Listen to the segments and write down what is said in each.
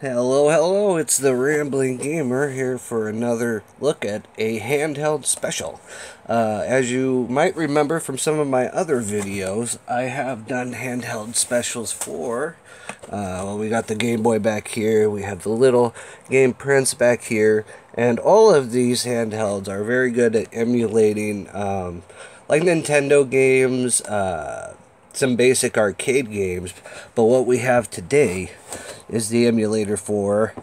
Hello, hello, it's the Rambling Gamer here for another look at a handheld special. As you might remember from some of my other videos, I have done handheld specials for, well, we got the Game Boy back here, we have the little Game Prince back here, and all of these handhelds are very good at emulating, like Nintendo games, some basic arcade games, but what we have today is the emulator for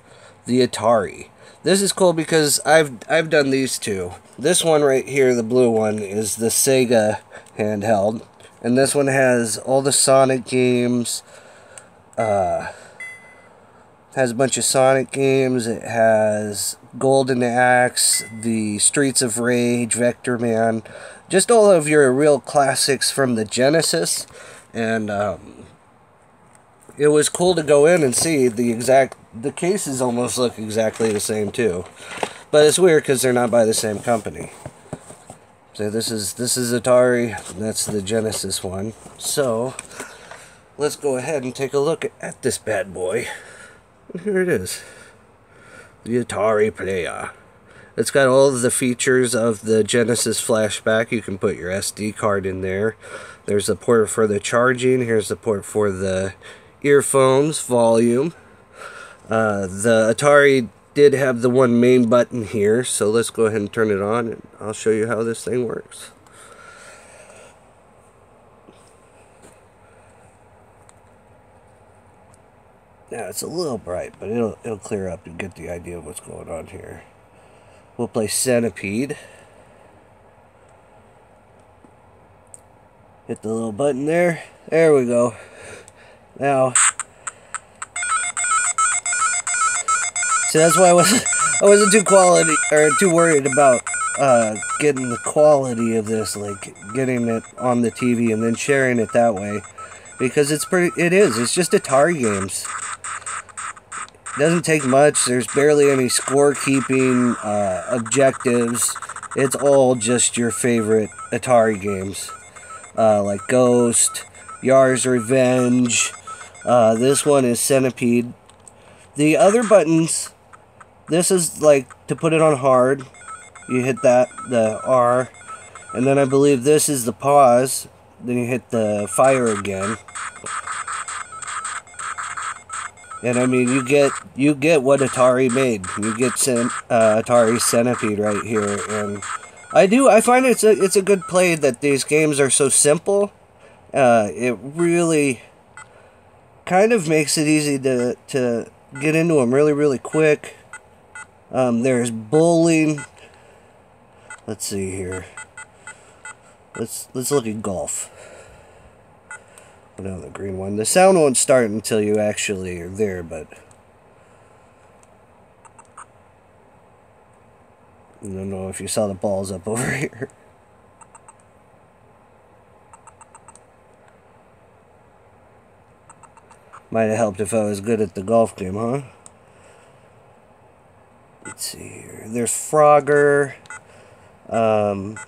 the Atari. This is cool because I've done these two. This one right here, the blue one, is the Sega handheld, and this one has all the Sonic games. Has a bunch of Sonic games. It has Golden Axe, the Streets of Rage, Vector Man, just all of your real classics from the Genesis, and it was cool to go in and see the cases almost look exactly the same too, but it's weird because they're not by the same company. So this is Atari, that's the Genesis one. So let's go ahead and take a look at this bad boy. And here it is, the Atari player. It's got all of the features of the Genesis flashback. You can put your SD card in there. There's the port for the charging. Here's the port for the earphones, volume. The Atari did have the one main button here, so let's go ahead and turn it on and I'll show you how this thing works. Yeah, it's a little bright, but it'll clear up and get the idea of what's going on here. We'll play Centipede. Hit the little button there. There we go. Now, see, that's why I wasn't too worried about getting the quality of this, like getting it on the TV and then sharing it that way, because it's just Atari games. It doesn't take much. There's barely any scorekeeping objectives. It's all just your favorite Atari games, like Ghost, Yar's Revenge. This one is Centipede. The other buttons, this is like to put it on hard. You hit the R, and then I believe this is the pause. Then you hit the fire again. And I mean, you get what Atari made. You get Atari Centipede right here, and I find it's a good play that these games are so simple. It really kind of makes it easy to get into them really quick. There's bowling. Let's see here. Let's look at golf. Put on the green one. The sound won't start until you actually are there, but I don't know if you saw the balls up over here. Might have helped if I was good at the golf game, huh? Let's see here. There's Frogger. Let's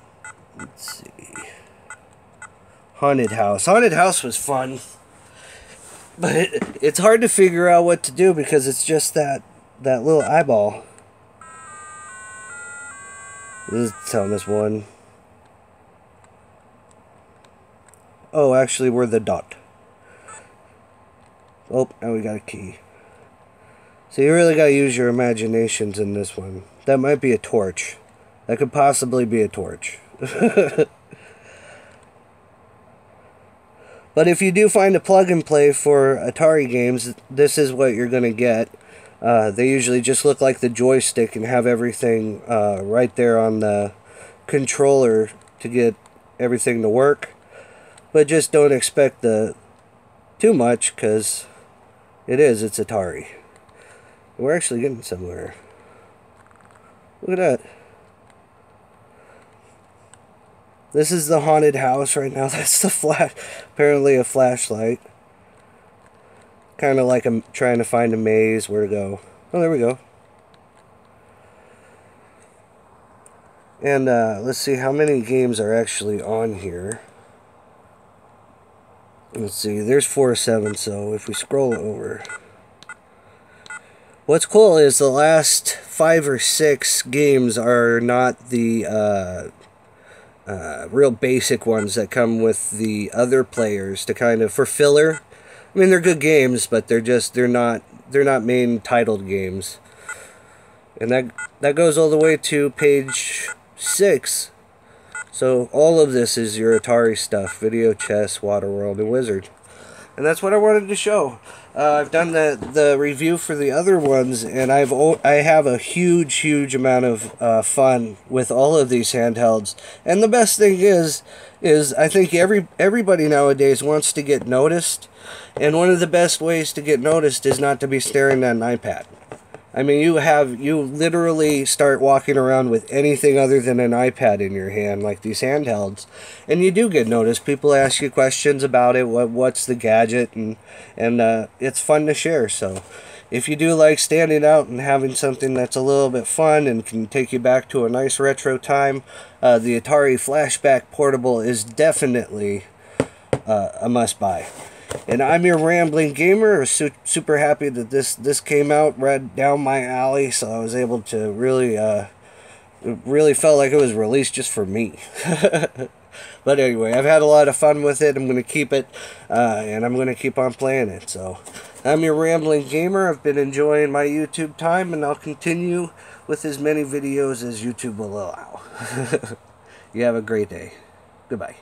see. Haunted House. Haunted House was fun, but it's hard to figure out what to do because it's just that little eyeball. This is telling us one. Oh, actually, we're the dot. Oh, now we got a key. So you really gotta use your imaginations in this one. That might be a torch. That could possibly be a torch. But if you do find a plug-and-play for Atari games, this is what you're going to get. They usually just look like the joystick and have everything right there on the controller to get everything to work. But just don't expect too much, because it's Atari. We're actually getting somewhere. Look at that. This is the haunted house right now. That's the apparently a flashlight. Kind of like I'm trying to find a maze where to go. Oh, there we go. And let's see how many games are actually on here. Let's see, there's 4 or 7, so if we scroll over, What's cool is the last 5 or 6 games are not the real basic ones that come with the other players to kind of for filler. I mean, they're good games, but they're not main titled games. And that goes all the way to page 6. So all of this is your Atari stuff: Video Chess, Waterworld, and Wizard. And that's what I wanted to show. I've done the review for the other ones, and I have a huge amount of fun with all of these handhelds. And the best thing is I think everybody nowadays wants to get noticed, and one of the best ways to get noticed is not to be staring at an iPad. I mean, you literally start walking around with anything other than an iPad in your hand, like these handhelds, and you do get noticed. People ask you questions about it, what's the gadget, and it's fun to share. So if you do like standing out and having something that's a little bit fun and can take you back to a nice retro time, the Atari Flashback Portable is definitely a must-buy. And I'm your rambling gamer. Super happy that this came out right down my alley, so I was able to really it really felt like it was released just for me. But anyway, I've had a lot of fun with it. I'm going to keep it, and I'm going to keep on playing it. So I'm your rambling gamer. I've been enjoying my YouTube time, and I'll continue with as many videos as YouTube will allow. You have a great day. Goodbye.